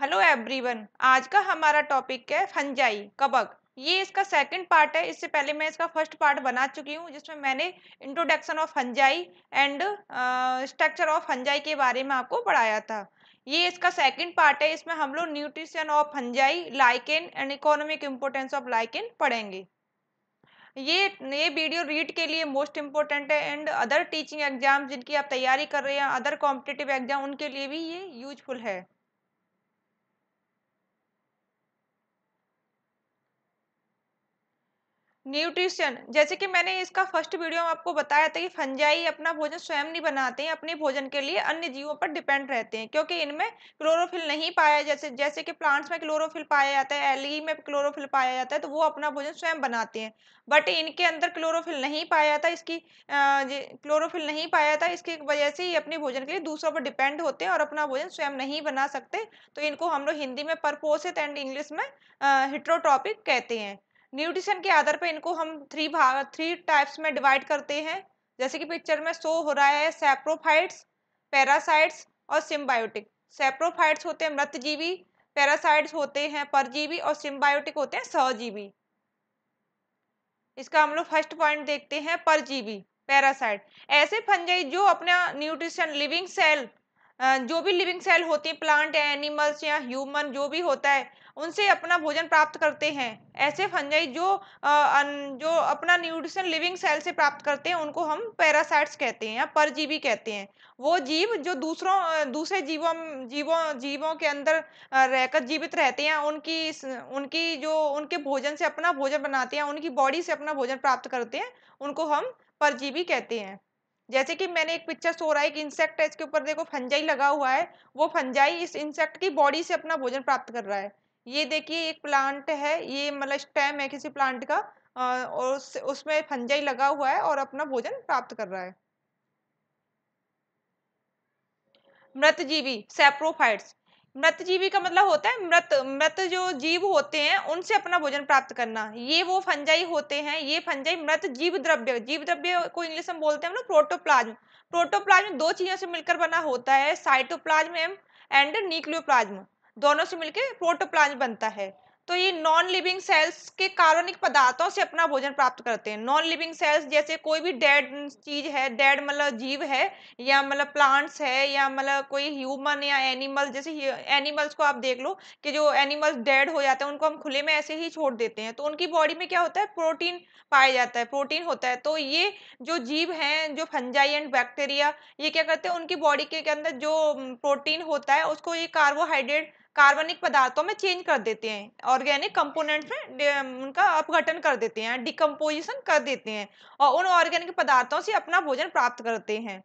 Hello everyone. आज का हमारा टॉपिक है फंजाई कवक। ये इसका सेकंड पार्ट है। इससे पहले मैं इसका फर्स्ट पार्ट बना चुकी हूँ जिसमें मैंने introduction of fungi and structure of fungi के बारे में आपको पढ़ाया था। ये इसका सेकंड पार्ट है। इसमें हम लोग nutrition of fungi, lichen and economic importance of lichen पढ़ेंगे। ये वीडियो रीड के लिए मोस्ट इम्पोर्टेंट है एंड अदर टीचिंग एग्जाम जिनकी आप तैयारी कर रहे हैं, अदर कॉम्पिटिटिव एग्जाम, उनके लिए भी ये यूजफुल है। न्यूट्रिशन, जैसे कि मैंने इसका फर्स्ट वीडियो में आपको बताया था कि फंजाई अपना भोजन स्वयं नहीं बनाते हैं, अपने भोजन के लिए अन्य जीवों पर डिपेंड रहते हैं क्योंकि इनमें क्लोरोफिल नहीं पाया, जैसे जैसे कि प्लांट्स में क्लोरोफिल पाया जाता है, एल्गी में क्लोरोफिल पाया जाता है, तो वो अपना भोजन स्वयं बनाते हैं। बट इनके अंदर क्लोरोफिल नहीं पाया जाता, क्लोरोफिल नहीं पाया जाता, इसकी वजह से ये अपने भोजन के लिए दूसरों पर डिपेंड होते हैं और अपना भोजन स्वयं नहीं बना सकते। तो इनको हम लोग हिंदी में परपोषित एंड इंग्लिश में हिट्रोट्रॉपिक कहते हैं। न्यूट्रिशन के आधार पर इनको हम थ्री टाइप्स में डिवाइड करते हैं। जैसे कि पिक्चर में शो हो रहा है, सैप्रोफाइट्स, पैरासाइट्स और सिम्बायोटिक। सैप्रोफाइट्स होते हैं मृतजीवी, पैरासाइट्स होते हैं परजीवी और सिम्बायोटिक होते हैं सहजीवी। इसका हम लोग फर्स्ट पॉइंट देखते हैं, परजीवी, पैरासाइट। ऐसे फंजाई जो अपना न्यूट्रिशन लिविंग सेल, जो भी लिविंग सेल होती है, प्लांट या एनिमल्स या ह्यूमन जो भी होता है, उनसे अपना भोजन प्राप्त करते हैं। ऐसे फंजाई जो अपना न्यूट्रिशन लिविंग सेल से प्राप्त करते हैं उनको हम पैरासाइट्स कहते हैं या परजीवी कहते हैं। वो जीव जो दूसरे जीवों जीवों जीवों के अंदर रहकर जीवित रहते हैं, उनकी जो उनके भोजन से अपना भोजन बनाते हैं, उनकी बॉडी से अपना भोजन प्राप्त करते हैं, उनको हम परजीवी कहते हैं। जैसे कि मैंने एक पिक्चर शो रहा है, एक इंसेक्ट है, इसके ऊपर देखो फंजाई लगा हुआ है। वो फंजाई इस इंसेक्ट की बॉडी से अपना भोजन प्राप्त कर रहा है। ये देखिए एक प्लांट है, ये मतलब स्टेम है किसी प्लांट का, और उसमें फंजाई लगा हुआ है और अपना भोजन प्राप्त कर रहा है। मृतजीवी, सैप्रोफाइट्स। मृतजीवी का मतलब होता है मृत मृत जो जीव होते हैं उनसे अपना भोजन प्राप्त करना। ये वो फंजाई होते हैं, ये फंजाई मृत जीव द्रव्य को इंग्लिश में बोलते हैं हम लोग प्रोटोप्लाज्म। प्रोटोप्लाज्म दो चीजों से मिलकर बना होता है, साइटोप्लाज्म एंड न्यूक्लियोप्लाज्म। दोनों से मिलकर प्रोटोप्लाज्म बनता है। तो ये नॉन लिविंग सेल्स के कार्बनिक पदार्थों से अपना भोजन प्राप्त करते हैं। नॉन लिविंग सेल्स जैसे कोई भी डेड चीज है, डेड मतलब जीव है, या मतलब प्लांट्स है, या मतलब कोई ह्यूमन या एनिमल, जैसे एनिमल्स को आप देख लो कि जो एनिमल्स डेड हो जाते हैं उनको हम खुले में ऐसे ही छोड़ देते हैं, तो उनकी बॉडी में क्या होता है, प्रोटीन पाया जाता है, प्रोटीन होता है। तो ये जो जीव हैं, जो फंजाई एंड बैक्टीरिया, ये क्या करते हैं, उनकी बॉडी के अंदर जो प्रोटीन होता है उसको ये कार्बोहाइड्रेट कार्बनिक पदार्थों में चेंज कर देते हैं, ऑर्गेनिक कंपोनेंट्स में उनका अपघटन कर देते हैं, डिकम्पोजिशन कर देते हैं, और उन ऑर्गेनिक पदार्थों से अपना भोजन प्राप्त करते हैं।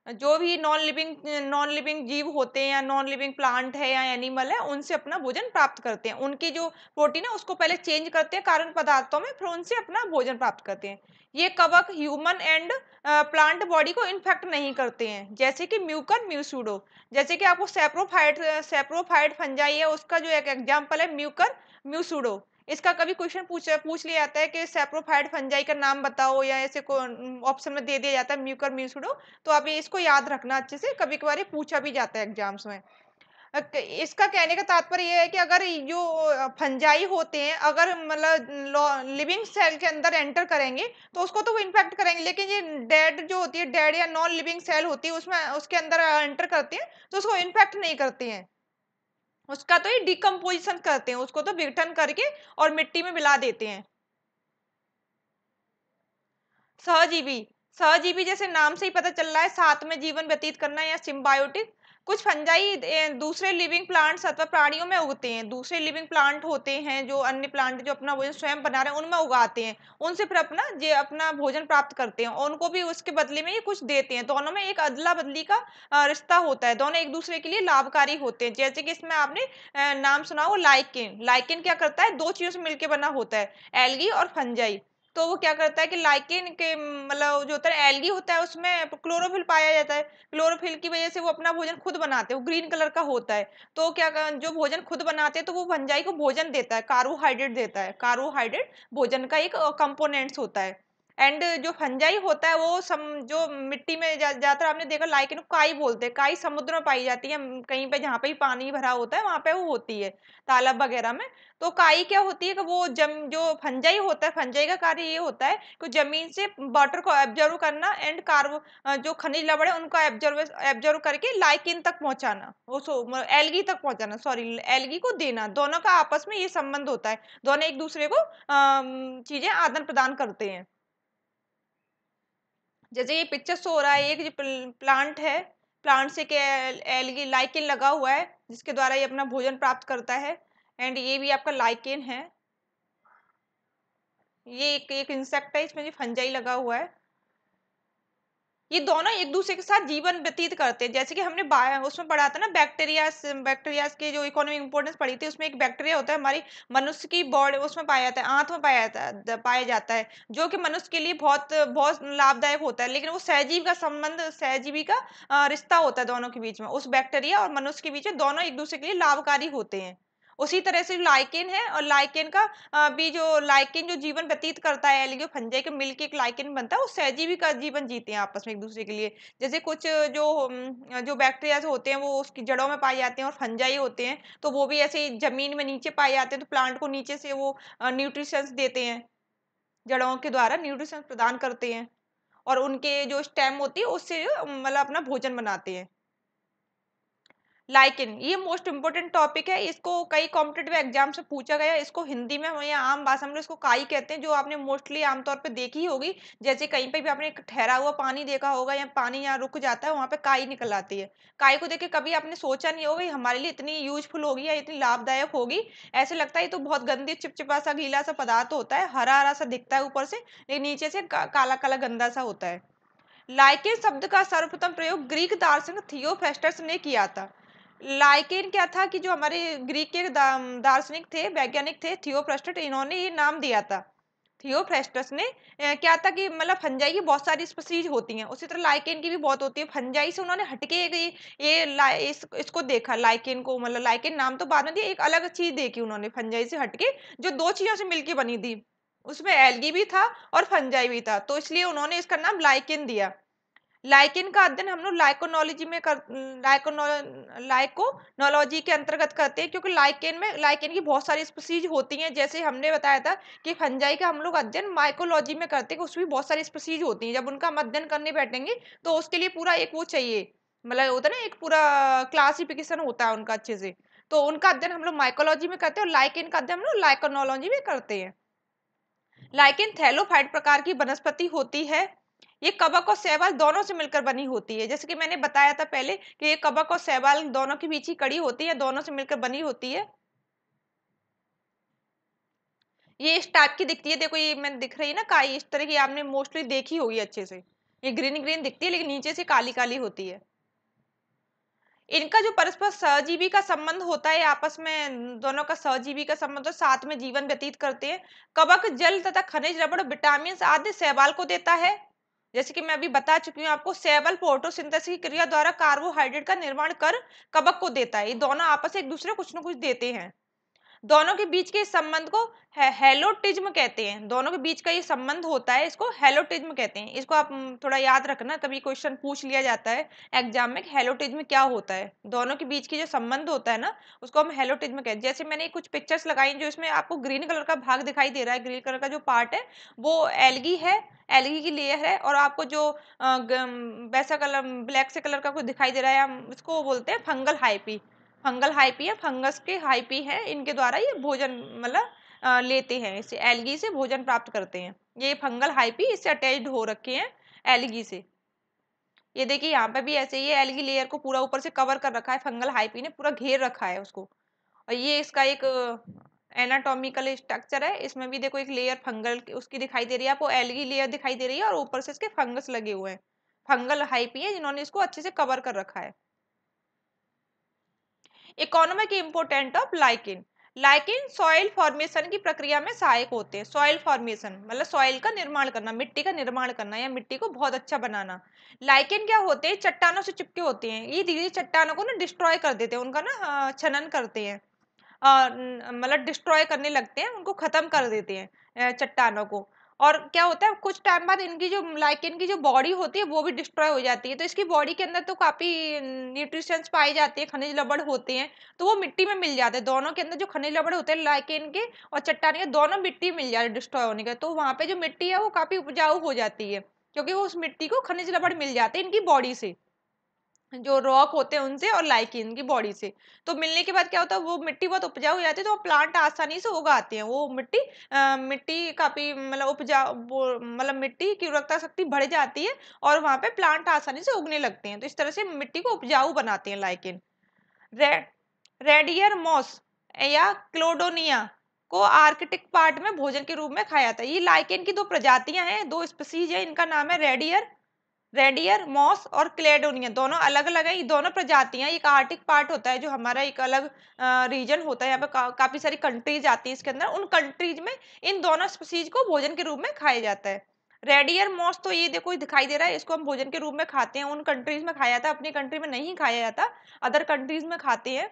जो भी नॉन लिविंग जीव होते हैं या नॉन लिविंग प्लांट है या एनिमल है, उनसे अपना भोजन प्राप्त करते हैं। उनकी जो प्रोटीन है उसको पहले चेंज करते हैं कार्बन पदार्थों में, फिर उनसे अपना भोजन प्राप्त करते हैं। ये कवक ह्यूमन एंड प्लांट बॉडी को इन्फेक्ट नहीं करते हैं, जैसे कि म्यूकर म्यूसूडो। जैसे कि आपको सेप्रोफाइट फंजाई है, उसका जो एक एग्जाम्पल है म्यूकर म्यूसूडो। इसका कभी क्वेश्चन पूछ लिया जाता है कि सेप्रोफाइट फंजाई का नाम बताओ, या ऐसे को ऑप्शन में दे दिया जाता है म्यूकर म्यूसूडो। तो आप ये इसको याद रखना अच्छे से, कभी कभार ये पूछा भी जाता है एग्जाम्स में। इसका कहने का तात्पर्य ये है कि अगर ये जो फंजाई होते हैं, अगर मतलब लिविंग सेल के अंदर एंटर करेंगे तो उसको तो वो इन्फेक्ट करेंगे, लेकिन ये डेड जो होती है, डेड या नॉन लिविंग सेल होती है, उसमें उसके अंदर एंटर करते हैं तो उसको इन्फेक्ट नहीं करते हैं। उसका तो ये डिकम्पोजिशन करते हैं, उसको तो विघटन करके और मिट्टी में मिला देते हैं। सहजीवी, सहजीवी जैसे नाम से ही पता चल रहा है, साथ में जीवन व्यतीत करना या सिम्बायोटिक। कुछ फंजाई दूसरे लिविंग प्लांट्स अथवा प्राणियों में उगते हैं। दूसरे लिविंग प्लांट होते हैं, जो अन्य प्लांट जो अपना भोजन स्वयं बना रहे हैं, उनमें उगाते हैं, उनसे फिर अपना भोजन प्राप्त करते हैं, और उनको भी उसके बदले में ये कुछ देते हैं। दोनों में एक अदला बदली का रिश्ता होता है, दोनों एक दूसरे के लिए लाभकारी होते हैं। जैसे कि इसमें आपने नाम सुना हो लाइकेन। लाइकेन क्या करता है, दो चीजों से मिलकर बना होता है, एल्गी और फंजाई। तो वो क्या करता है कि लाइकेन के मतलब जो होता है एल्गी होता है, उसमें क्लोरोफिल पाया जाता है। क्लोरोफिल की वजह से वो अपना भोजन खुद बनाते हैं, वो ग्रीन कलर का होता है। तो जो भोजन खुद बनाते हैं तो वो फंजाई को भोजन देता है, कार्बोहाइड्रेट देता है। कार्बोहाइड्रेट भोजन का एक कंपोनेंट्स होता है। एंड जो फंजाई होता है वो जो मिट्टी में ज्यादातर आपने देखा लाइकेन को काई बोलते हैं। काई समुद्र में पाई जाती है, कहीं पे जहाँ पे भी पानी भरा होता है वहां पे वो होती है, तालाब वगैरह में। तो काई क्या होती है कि वो जो फंजाई होता है, फंजाई का कार्य ये होता है कि जमीन से वाटर को एब्जॉर्व करना एंड जो खनिज लवण है उनको एब्जॉर्व करके लाइकेन तक पहुंचाना, वो एल्गी तक पहुंचाना, सॉरी एल्गी को देना। दोनों का आपस में ये संबंध होता है, दोनों एक दूसरे को चीजें आदान प्रदान करते हैं। जैसे ये पिक्चर शो हो रहा है, एक जो प्लांट है, प्लांट से क्या एल्गी लाइकेन लगा हुआ है जिसके द्वारा ये अपना भोजन प्राप्त करता है। एंड ये भी आपका लाइकेन है, ये एक इंसेक्ट है, इसमें जो फंजाई लगा हुआ है। ये दोनों एक दूसरे के साथ जीवन व्यतीत करते हैं। जैसे कि हमने उसमें पढ़ा था ना, बैक्टीरियाज के जो इकोनॉमिक इंपोर्टेंस पढ़ी थी, उसमें एक बैक्टीरिया होता है हमारी मनुष्य की बॉडी, उसमें पाया जाता है, आंत में पाया जाता है, जो कि मनुष्य के लिए बहुत बहुत लाभदायक होता है। लेकिन वो सहजीव का संबंध, सहजीवी का रिश्ता होता है दोनों के बीच में, उस बैक्टीरिया और मनुष्य के बीच में, दोनों एक दूसरे के लिए लाभकारी होते हैं। उसी तरह से लाइकेन है, और लाइकेन का भी जो लाइकेन जो जीवन व्यतीत करता है, एल्गी और फंजाई के मिलके एक लाइकेन बनता है, वो सहजीवी का जीवन जीते हैं आपस में एक दूसरे के लिए। जैसे कुछ जो बैक्टीरिया होते हैं वो उसकी जड़ों में पाए जाते हैं, और फंजाई होते हैं तो वो भी ऐसे ही जमीन में नीचे पाए जाते हैं, तो प्लांट को नीचे से वो न्यूट्रिशंस देते हैं, जड़ों के द्वारा न्यूट्रिशन प्रदान करते हैं, और उनके जो स्टेम होती है उससे मतलब अपना भोजन बनाते हैं। लाइकेन ये मोस्ट इंपोर्टेंट टॉपिक है, इसको कई कॉम्पिटेटिव एग्जाम से पूछा गया है। इसको हिंदी में हम या आम भाषा में इसको काई कहते हैं, जो आपने मोस्टली आमतौर पे देखी होगी। जैसे कहीं पे भी आपने एक ठहरा हुआ पानी देखा होगा, या पानी यहाँ रुक जाता है, वहां पे काई निकल आती है। काई को देख के कभी आपने सोचा नहीं होगा ये हमारे लिए इतनी यूजफुल होगी या इतनी लाभदायक होगी। ऐसे लगता है ये तो बहुत गंदी चिपचिपा सा गीला सा पदार्थ होता है, हरा हरा सा दिखता है ऊपर से, लेकिन नीचे से काला काला गंदा सा होता है। लाइकेन शब्द का सर्वप्रथम प्रयोग ग्रीक दार्शनिक थियोफ्रास्टस ने किया था। लाइकेन क्या था कि जो हमारे ग्रीक के दार्शनिक थे, वैज्ञानिक थे, थियोफ्रास्टस, इन्होंने ये नाम दिया था। थियोफ्रास्टस ने क्या था कि मतलब फंजाई की बहुत सारी स्पीशीज होती हैं, उसी तरह लाइकेन की भी बहुत होती है। फंजाई से उन्होंने हटके इसको देखा, लाइकेन को, मतलब लाइकेन नाम तो बाद में दिया, एक अलग चीज देखी उन्होंने फंजाई से हटके, जो दो चीजों से मिलकर बनी थी। उसमें एल्गी भी था और फंजाई भी था, तो इसलिए उन्होंने इसका नाम लाइकेन दिया। लाइकेन का अध्ययन हम लोग लाइकोनोलॉजी में लाइकोनोलॉजी के अंतर्गत करते हैं, क्योंकि लाइकेन की बहुत सारी स्पीशीज होती हैं। जैसे हमने बताया था कि फंजाई का हम लोग अध्ययन माइकोलॉजी में करते हैं, उसमें भी बहुत सारी स्पीशीज होती हैं। जब उनका हम अध्ययन करने बैठेंगे तो उसके लिए पूरा एक वो चाहिए, मतलब होता है ना, एक पूरा क्लासिफिकेशन होता है उनका अच्छे से। तो उनका अध्ययन हम लोग माइकोलॉजी में करते हैं, और लाइकेन का अध्ययन हम लोग लाइकोनोलॉजी में करते हैं। लाइकेन थैलोफाइट प्रकार की वनस्पति होती है। ये कवक और शैवाल दोनों से मिलकर बनी होती है। जैसे कि मैंने बताया था पहले कि ये कवक और शैवाल दोनों के बीच ही कड़ी होती है, दोनों से मिलकर बनी होती है। ये इस टाइप की दिखती है, देखो ये मैंने दिख रही है ना काई, इस तरह की आपने मोस्टली देखी होगी अच्छे से। ये ग्रीन ग्रीन दिखती है, लेकिन नीचे से काली काली होती है। इनका जो परस्पर सहजीवी का संबंध होता है, आपस में दोनों का सहजीवी का संबंध हो, साथ में जीवन व्यतीत करते हैं। कवक जल तथा खनिज रबड़ विटामिन आदि शैवाल को देता है। जैसे कि मैं अभी बता चुकी हूँ आपको, शैवाल फोटोसिंथेसिस की क्रिया द्वारा कार्बोहाइड्रेट का निर्माण कर कवक को देता है। ये दोनों आपस में एक दूसरे को कुछ न कुछ देते हैं। दोनों के बीच के इस संबंध को हेलोटिज्म कहते हैं। दोनों के बीच का ये संबंध होता है, इसको हेलोटिज्म कहते हैं। इसको आप थोड़ा याद रखना, कभी क्वेश्चन पूछ लिया जाता है एग्जाम में, हेलोटिज्म क्या होता है। दोनों के बीच की जो संबंध होता है ना, उसको हम हेलोटिज्म कहते हैं। जैसे मैंने कुछ पिक्चर्स लगाई जो इसमें आपको ग्रीन कलर का भाग दिखाई दे रहा है, ग्रीन कलर का जो पार्ट है वो एल्गी है, एल्गी की लेयर है। और आपको जो वैसा कलर ब्लैक से कलर का कुछ दिखाई दे रहा है, हम इसको बोलते हैं फंगल हाइपी। फंगल हाइपी है, फंगस के हाइपी है, इनके द्वारा ये भोजन मतलब लेते हैं, इससे एल्गी से भोजन प्राप्त करते हैं। ये फंगल हाइपी इससे अटैच्ड हो रखे हैं एल्गी से। ये देखिए यहाँ पे भी ऐसे ही एल्गी लेयर को पूरा ऊपर से कवर कर रखा है, फंगल हाइपी ने पूरा घेर रखा है उसको। और ये इसका एक एनाटॉमिकल स्ट्रक्चर है। इसमें भी देखो एक लेयर फंगल उसकी दिखाई दे रही है आपको, एल्गी लेयर दिखाई दे रही है, और ऊपर से इसके फंगस लगे हुए हैं। फंगल हाइपी है जिन्होंने इसको अच्छे से कवर कर रखा है। Economic important of lichen. Lichen soil formation की प्रक्रिया में सहायक होते हैं। सॉइल फॉर्मेशन मतलब सॉइल का निर्माण करना, मिट्टी का निर्माण करना या मिट्टी को बहुत अच्छा बनाना। लाइकेन क्या होते हैं, चट्टानों से चिपके होते हैं। ये धीरे धीरे चट्टानों को ना डिस्ट्रॉय कर देते हैं, उनका ना छनन करते हैं, मतलब डिस्ट्रॉय करने लगते हैं, उनको खत्म कर देते हैं चट्टानों को। और क्या होता है कुछ टाइम बाद इनकी जो लाइकेन की जो बॉडी होती है वो भी डिस्ट्रॉय हो जाती है। तो इसकी बॉडी के अंदर तो काफी न्यूट्रिशंस पाई जाती है, खनिज लवण होते हैं, तो वो मिट्टी में मिल जाते हैं। दोनों के अंदर जो खनिज लवण होते हैं लाइकेन के और चट्टान के, दोनों मिट्टी मिल जाते हैं डिस्ट्रॉय होने के, तो वहां पे जो मिट्टी है वो काफी उपजाऊ हो जाती है, क्योंकि वो उस मिट्टी को खनिज लवण मिल जाते हैं इनकी बॉडी से, जो रॉक होते हैं उनसे और लाइकेन की बॉडी से। तो मिलने के बाद क्या होता है वो मिट्टी बहुत उपजाऊ हो जाती है, तो प्लांट आसानी से उगाते हैं। वो मिट्टी मिट्टी काफी मतलब उपजाऊ, मतलब मिट्टी की उर्वरकता शक्ति बढ़ जाती है और वहां पे प्लांट आसानी से उगने लगते हैं। तो इस तरह से मिट्टी को उपजाऊ बनाते हैं लाइकेन। रे, रेडियर मॉस या क्लोडोनिया को आर्कटिक पार्ट में भोजन के रूप में खाया जाता है। ये लाइकेन की दो प्रजातियां हैं, दो स्पीसीज है, इनका नाम है रेडियर मॉस और क्लेडोनिया, दोनों अलग अलग है। ये दोनों प्रजातियां, एक आर्टिक पार्ट होता है जो हमारा एक अलग रीजन होता है, यहाँ पे काफी सारी कंट्रीज आती है इसके अंदर, उन कंट्रीज में इन दोनों स्पीसीज को भोजन के रूप में खाया जाता है। रेडियर मॉस तो ये देखो दिखाई दे रहा है, इसको हम भोजन के रूप में खाते हैं, उन कंट्रीज में खाया जाता है, अपनी कंट्री में नहीं खाया जाता, अदर कंट्रीज में खाते हैं।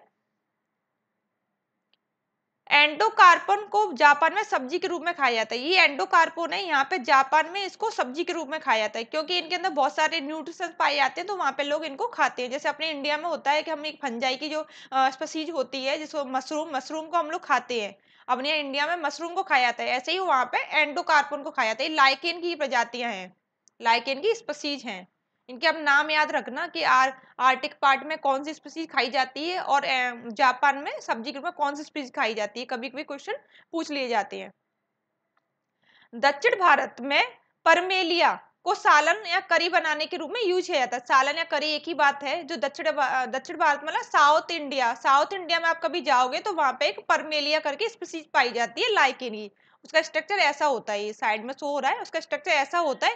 एंडोकार्पन को जापान में सब्जी के रूप में खाया जाता है। ये एंडोकार्पन है, यहाँ पे जापान में इसको सब्जी के रूप में खाया जाता है, क्योंकि इनके अंदर बहुत सारे न्यूट्रिशन पाए जाते हैं, तो वहाँ पे लोग इनको खाते हैं। जैसे अपने इंडिया में होता है कि हम एक फंजाई की जो स्पीसीज होती है जिसको मशरूम को हम लोग खाते हैं, अपने यहाँ इंडिया में मशरूम को खाया जाता है, ऐसे ही वहाँ पे एंडोकार्पन को खाया जाता है। लाइकेन की प्रजातियां हैं, लाइकेन की स्पीसीज हैं। इनके अब नाम याद रखना कि आर्टिक पार्ट में कौन सी स्पीसीज खाई जाती है और जापान में सब्जी के रूप में कौन सी स्पीसीज खाई जाती है, कभी कभी क्वेश्चन पूछ लिए जाते हैं। दक्षिण भारत में परमेलिया को सालन या करी बनाने के रूप में यूज किया जाता है। सालन या करी एक ही बात है। जो दक्षिण भारत मतलब साउथ इंडिया में आप कभी जाओगे तो वहां पे एक परमेलिया करके स्पीसीज पाई जाती है लाइकेन की। उसका स्ट्रक्चर ऐसा होता है, ये साइड में शो हो रहा है, उसका स्ट्रक्चर ऐसा होता है।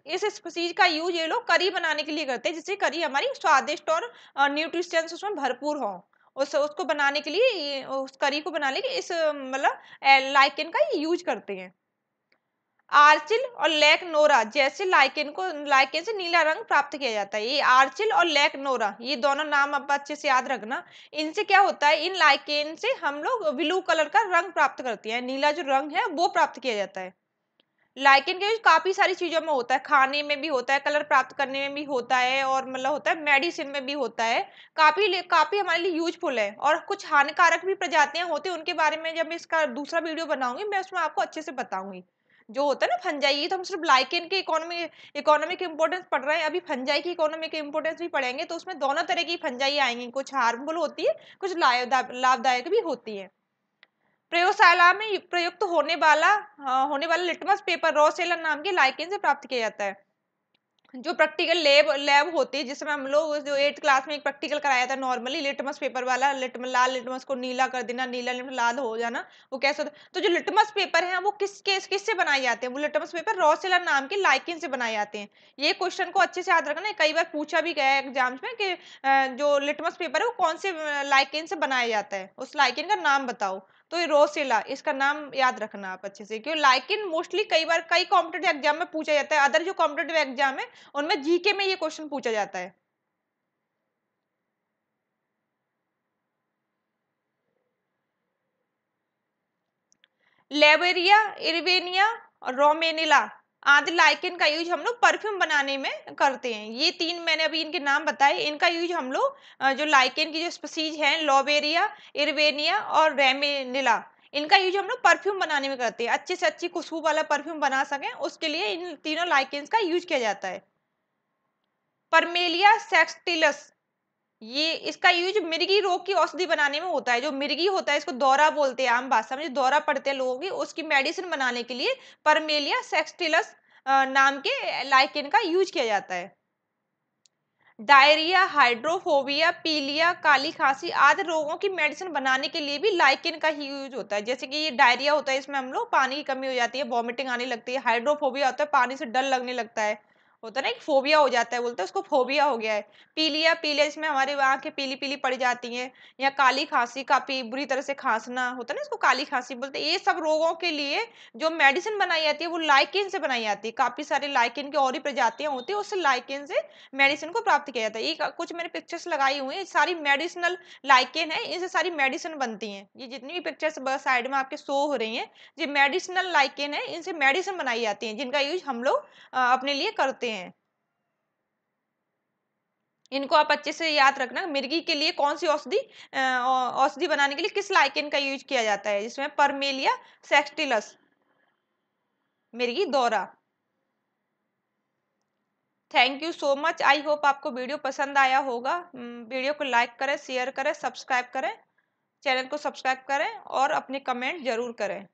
इस स्पीसीज का यूज ये लोग करी बनाने के लिए करते हैं, जिससे करी हमारी स्वादिष्ट और न्यूट्रिशंस उसमें भरपूर हो। उसको बनाने के लिए उस करी को बनाने के लिए इस मतलब लाइकेन का यूज करते हैं। आर्चिल और लेक नोरा जैसे लाइकेन से नीला रंग प्राप्त किया जाता है। ये आर्चिल और लेक नोरा ये दोनों नाम आप अच्छे से याद रखना। इनसे क्या होता है, इन लाइकेन से हम लोग ब्लू कलर का रंग प्राप्त करते हैं, नीला जो रंग है वो प्राप्त किया जाता है। लाइकेन का यूज काफी सारी चीजों में होता है, खाने में भी होता है, कलर प्राप्त करने में भी होता है, और मतलब होता है मेडिसिन में भी होता है। काफी हमारे लिए यूजफुल है। और कुछ हानिकारक भी प्रजातियां होती हैं, उनके बारे में जब मैं इसका दूसरा वीडियो बनाऊंगी मैं उसमें आपको अच्छे से बताऊंगी। जो होता है ना फंजाई, ये तो हम सिर्फ लाइकेन के इकोनॉमिक इंपोर्टेंस पढ़ रहे हैं, अभी फंजाई की इकोनॉमिक इंपोर्टेंस भी पढ़ेंगे, तो उसमें दोनों तरह की फंजाई आएंगी, कुछ हार्मफुल होती है, कुछ लाभदायक भी होती है। प्रयोगशाला में प्रयुक्त होने वाला लिटमस पेपर रोसेला नाम के लाइकेन से प्राप्त किया जाता है। जो प्रैक्टिकल लैब होती है, जिसमें हम लोग जो 8th क्लास में एक प्रैक्टिकल कराया था नॉर्मली, लिटमस पेपर वाला, लाल लिटमस को नीला कर देना, नीला लिटमस लाल हो जाना, वो कैसे होता है। तो जो लिटमस पेपर है वो किससे बनाए जाते हैं, वो लिटमस पेपर रोसेला नाम के लाइकेन से बनाए जाते हैं। ये क्वेश्चन को अच्छे से याद रखना है, कई बार पूछा भी गया है एग्जाम्स में कि जो लिटमस पेपर है वो कौन से लाइकेन से बनाया जाता है, उस लाइकेन का नाम बताओ। तो ये रोसेला, इसका नाम याद रखना आप अच्छे से, क्योंकि लाइकेन मोस्टली कई कॉम्पिटेटिव एग्जाम में पूछा जाता है, अदर जो कॉम्पिटेटिव एग्जाम है उनमें जीके में ये क्वेश्चन पूछा जाता है। लेबेरिया, इरवेनिया और रोमेनिला आदि लाइकेन का यूज हम लोग परफ्यूम बनाने में करते हैं। ये तीन मैंने अभी इनके नाम बताए, इनका यूज हम लोग जो लाइकेन की जो स्पीसीज हैं लोबेरिया, इरवेनिया और रेमेनिला, इनका यूज हम लोग परफ्यूम बनाने में करते हैं। अच्छे से अच्छी खुशबू वाला परफ्यूम बना सकें उसके लिए इन तीनों लाइकेन्स का यूज किया जाता है। परमेलिया सेक्सटिलस, ये इसका यूज मिर्गी रोग की औषधि बनाने में होता है। जो मिर्गी होता है इसको दौरा बोलते हैं, आम भाषा में जो दौरा पड़ते हैं लोगों की, उसकी मेडिसिन बनाने के लिए परमेलिया सेक्सटिलस नाम के लाइकेन का यूज किया जाता है। डायरिया, हाइड्रोफोबिया, पीलिया, काली खांसी आदि रोगों की मेडिसिन बनाने के लिए भी लाइकेन का ही यूज होता है। जैसे कि ये डायरिया होता है, इसमें हम लोग पानी की कमी हो जाती है, वॉमिटिंग आने लगती है। हाइड्रोफोबिया होता है, पानी से डर लगने लगता है। होता है ना, एक फोबिया हो जाता है, बोलते हैं उसको फोबिया हो गया है। पीलिया, पीलिया जिसमें हमारे आंखें पीली पीली पड़ जाती हैं, या काली खांसी, काफी बुरी तरह से खांसना, होता है ना, इसको काली खांसी बोलते हैं। ये सब रोगों के लिए जो मेडिसिन बनाई जाती है वो लाइकेन से बनाई जाती है। काफी सारे लाइकेन की और ही प्रजातियां होती है, उससे लाइकेन से मेडिसिन को प्राप्त किया जाता है। ये कुछ मैंने पिक्चर्स लगाई हुई है, सारी मेडिसिनल लाइकेन है, इनसे सारी मेडिसिन बनती हैं। ये जितनी भी पिक्चर्स साइड में आपके शो हो रही हैं, ये मेडिसिनल लाइकेन है, इनसे मेडिसिन बनाई जाती है, जिनका यूज हम लोग अपने लिए करते हैं। इनको आप अच्छे से याद रखना, मिर्गी के लिए कौन सी औषधि औषधि बनाने के लिए किस लाइकेन का यूज किया जाता है, जिसमें परमेलिया सेक्सटिलस, मिर्गी दौरा। Thank you so much. I hope आपको वीडियो पसंद आया होगा। वीडियो को लाइक करें, शेयर करें, सब्सक्राइब करें, चैनल को सब्सक्राइब करें और अपने कमेंट जरूर करें।